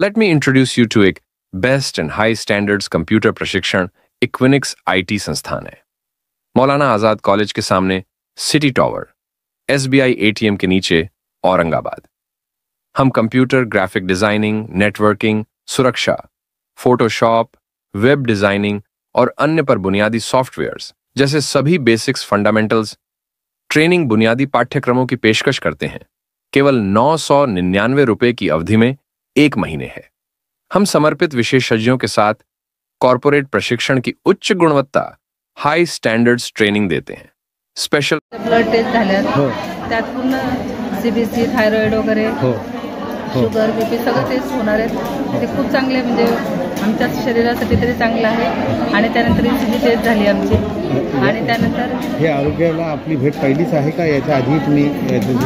Let me introduce you to एक best end हाई standards computer प्रशिक्षण Equinix IT संस्थान है। मौलाना आजाद कॉलेज के सामने सिटी टॉवर, एसबीआई एटीएम के नीचे, औरंगाबाद। हम कंप्यूटर ग्राफिक डिजाइनिंग, नेटवर्किंग, सुरक्षा, फोटोशॉप, वेब डिजाइनिंग और अन्य पर बुनियादी सॉफ्टवेयर्स जैसे सभी बेसिक्स फंडामेंटल्स ट्रेनिंग बुनियादी पाठ्यक्रमों की पेशकश करते हैं। केवल 999 रुपए की अवधि में 1 महीने है। हम समर्पित विशेषज्ञों के साथ कॉर्पोरेट प्रशिक्षण की उच्च गुणवत्ता, हाई स्टैंडर्ड्स ट्रेनिंग देते हैं। स्पेशल ब्लड टेस्ट झाल्यात त्यात पूर्ण सीबीसी, थायरॉइड वगैरे, शुगर, बीपी सगळं टेस्ट होणार आहेत। ते खूप चांगले म्हणजे आमच्या शरीरासाठी तरी चांगलं आहे। आणि त्यानंतर ईसीजी टेस्ट झाली आमची आणि त्यानंतर हे आरोग्याला आपली भेट पहिलीच आहे का याच्या आधी तुम्ही?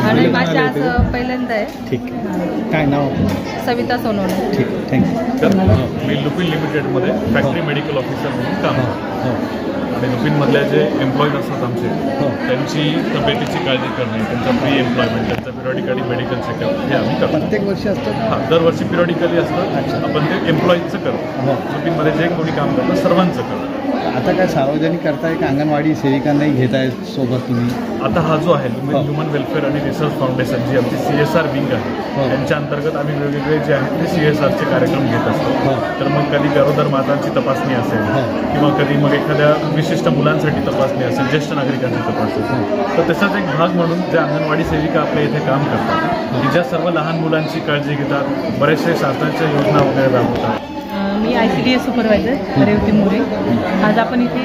आणि माझी आज पहिल्यांदा आहे। ठीक, काय नाव आपलं? सविता सोनवणे। ठीक, थँक्यू। मी लुपिन लिमिटेडमध्ये फॅक्टरी मेडिकल ऑफिसर म्हणून काम करतो। आणि लुपिनमधल्या जे एम्प्लॉईज असतात आमचे, त्यांची तब्येतीची काळजी करणे, त्यांचा प्री एम्प्लॉयमेंट, त्यांचा पिरियडिकली मेडिकल चेकअप हे आम्ही करतो। प्रत्येक वर्षी असतं? हां, दरवर्षी पिरियडिकली असतं। आपण ते एम्प्लॉईजचं करतो। लुपिनमध्ये जे कोणी काम करतं सर्वांचं करतो। आता काय सार्वजनिक करताय का अंगणवाडी सेविकांनाही घेताय सोबत तुम्ही? आता हा जो आहे ह्युमन वेलफेअर आणि रिसर्च फाउंडेशन जी आमची CSR विंग आहे, त्यांच्या अंतर्गत आम्ही वेगवेगळे जे आहेत ते CSRचे कार्यक्रम घेत असतो। तर मग कधी गरोदर मातांची तपासणी असेल किंवा कधी मग एखाद्या विशिष्ट मुलांसाठी तपासणी असेल, ज्येष्ठ नागरिकांची तपासणी असेल, तर त्याचाच एक भाग म्हणून ज्या अंगणवाडी सेविका आपल्या इथे काम करतात, की ज्या सर्व लहान मुलांची काळजी घेतात, बरेचसे शासनाच्या योजना वगैरे राबवतात। मी ICDS सुपरवायझर रेवती मोरे। आज आपण इथे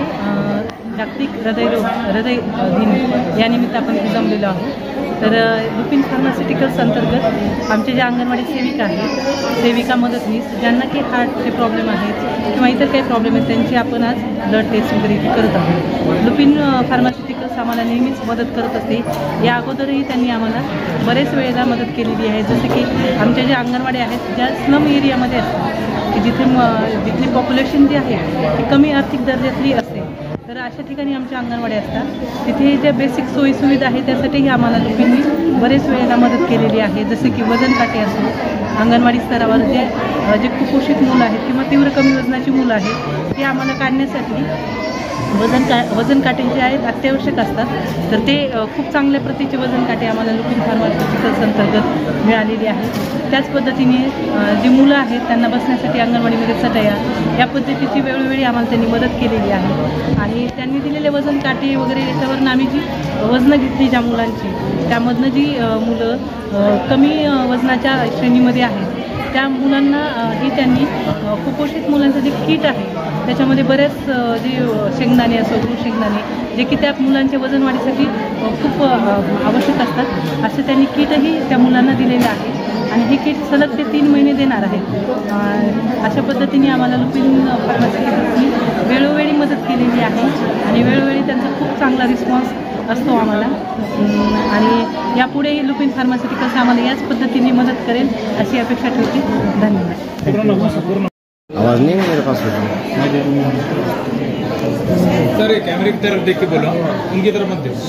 जागतिक हृदय दिन या निमित्त आपण इथे जमलेलो आहोत। तर लुपिन फार्मास्युटिकल्स अंतर्गत आमच्या ज्या अंगणवाडी सेविका आहेत, सेविका मदतनीस, ज्यांना काही हार्टचे प्रॉब्लेम आहेत किंवा इतर काही प्रॉब्लेम आहेत, त्यांची आपण आज ब्लड टेस्ट वगैरे इथे करत आहोत। लुपिन फार्मास्युटिकल्स आम्हाला नेहमीच मदत करत असते। या अगोदरही त्यांनी आम्हाला बरेच वेळेला मदत केलेली आहे। जसे की आमच्या ज्या अंगणवाड्या आहेत ज्या स्लम एरियामध्ये असतात, की जिथली पॉप्युलेशन जी आहे ती कमी आर्थिक दर्जातली असते, तर अशा ठिकाणी आमच्या अंगणवाड्या असतात। तिथे ज्या बेसिक सोयीसुविधा आहेत त्यासाठीही आम्हाला लुपिननी बरेच वेळेला मदत केलेली आहे। जसे की वजन काटे असो, अंगणवाडी स्तरावर जे कुपोषित मुलं आहेत किंवा तीव्र कमी वजनाची मुलं आहेत, ते आम्हाला काढण्यासाठी वजन काटे जे आहेत अत्यावश्यक असतात। तर ते खूप चांगल्या प्रतीचे वजन काटे आम्हाला लुपिन फार्मास्युटिकल्स अंतर्गत मिळालेली आहेत। त्याच पद्धतीने जी मुलं आहेत त्यांना बसण्यासाठी अंगणवाडीमध्ये चटया, या पद्धतीची वेळोवेळी आम्हाला त्यांनी मदत केलेली आहे। आणि त्यांनी दिलेले वजन काटे वगैरे याच्यावरून आम्ही जी वजनं घेतली ज्या मुलांची, त्यामधनं जी मुलं कमी वजनाच्या श्रेणीमध्ये आहेत त्या मुलांना ही त्यांनी कुपोषित मुलांचं जे किट आहे त्याच्यामध्ये बरेच जे शेंगदाणे असो, गृह शेंगदाणे, जे की त्या मुलांच्या वजन वाढीसाठी खूप आवश्यक असतात, असे त्यांनी किटही त्या मुलांना दिलेले आहे। आणि हे किट सलग ते 3 महिने देणार आहेत। अशा पद्धतीने आम्हाला लुपिन फार्मास्युटिकल्सनी वेळोवेळी मदत केलेली आहे आणि वेळोवेळी त्यांचा खूप चांगला रिस्पॉन्स असतो आम्हाला। आणि यापुढेही लुपिन फार्मास्युटिकल्स आम्हाला याच पद्धतीने मदत करेल अशी अपेक्षा ठेवते। धन्यवाद। आवाज नहीं मेरे पास सर कैमरे की तरफ देख के बोलो, उनकी तरफ मत देखो।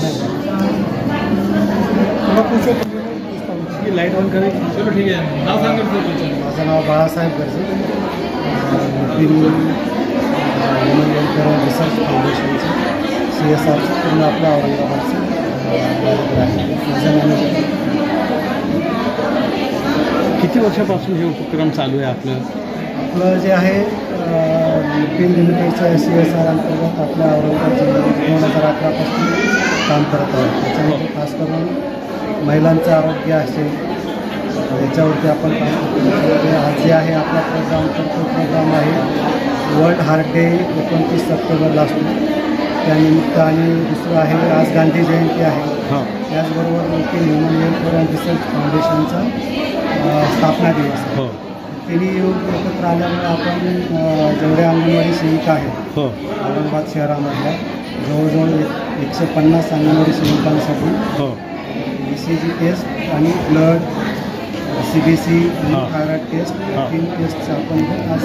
ये लाइट ऑन करें। चलो ठीक है, नाव सांगा तुमचं। माझं नाव बाळासाहेब गरजे, ह्युमन वेलफेअर रिसर्च फाउंडेशनचं CSRचं पूर्ण आपल्या औरंगाबादचं माझं मॅनेजर। किती वर्षापासून हे उपक्रम चालू आहे आपलं जे आहे लुपिन लिमिटेडचं CSR अंतर्गत आपल्या औरंगाबाद जिल्ह्यात 2011पासून काम करत आहोत। त्याच्यामध्ये खास करून महिलांचं आरोग्य असेल याच्यावरती आपण काम करतो। आज जे आहे आपला प्रोग्राम प्रोग्राम आहे वर्ल्ड हार्ट डे 29 सप्टेंबरला असतो त्यानिमित्त। आणि दुसरं आहे आज गांधी जयंती आहे। त्याचबरोबर Lupin human welfare and research फाउंडेशनचा स्थापना दिवस। तिन्ही योग एकत्र आल्यामुळे आपण जेवढ्या अंगणवाडी सेविका आहेत औरंगाबाद शहरामधल्या जवळजवळ 150 अंगणवाडी सेविकांसाठी ECG टेस्ट आणि ब्लड, CBC आणि थायरॉइड टेस्ट, 3 टेस्टचं आपण आज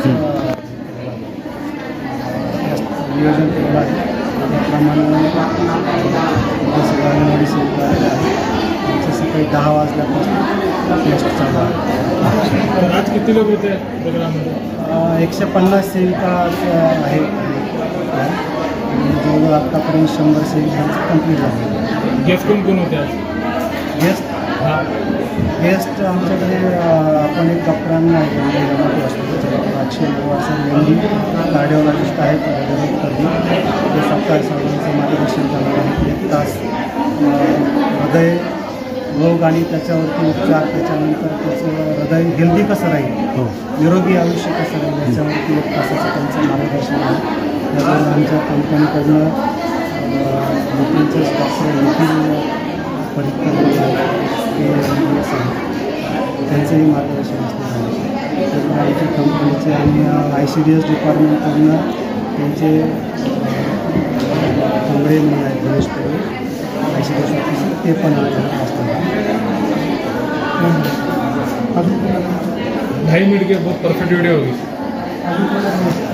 नियोजन केलं आहे। त्याप्रमाणे अंगणवाडी सेविका आमचं सकाळी 10 वाजल्यापासून टेस्ट चालू आहे. तर आज किती लोक होते प्रोग्राममध्ये? 150 सेविका आहे आणि जवळजवळ आत्तापर्यंत 100 सेविकांचं कंप्लीट झालं. गेस्ट कोण होते आज? गेस्ट हां. गेस्ट आमच्याकडे आपण एक डॉक्टरांना आहे हॉस्पिटलचे अक्षय सर यांनी कार्डिओलॉजिस्ट आहेत हृदयरोगतज्ञ. ते सकाळ सर्वांचं मार्गदर्शन करणार आहेत. 1 तास हृदय रोग आणि त्याच्यावरती उपचार, त्याच्यानंतर त्याचं हृदय हेल्दी कसं राहील, निरोगी आयुष्य कसं राहील याच्यावरती 1 तासाचं त्यांचं मार्गदर्शन आहे. त्यामुळे आमच्या कंपनीकडनं नितीनचंच डॉक्टर नितीन परिकर त्यांचंही मार्गदर्शन असणार आहे. त्यामुळे आमच्या कंपनीचे आणि ICDS डिपार्टमेंटकडनं त्यांचे कमरे म्हणून आहेत गणेश पेढे ICDS ऑफिसर, ते पण असणार. 2.5 मिनट के बहुत परफेक्ट वीडियो होगी.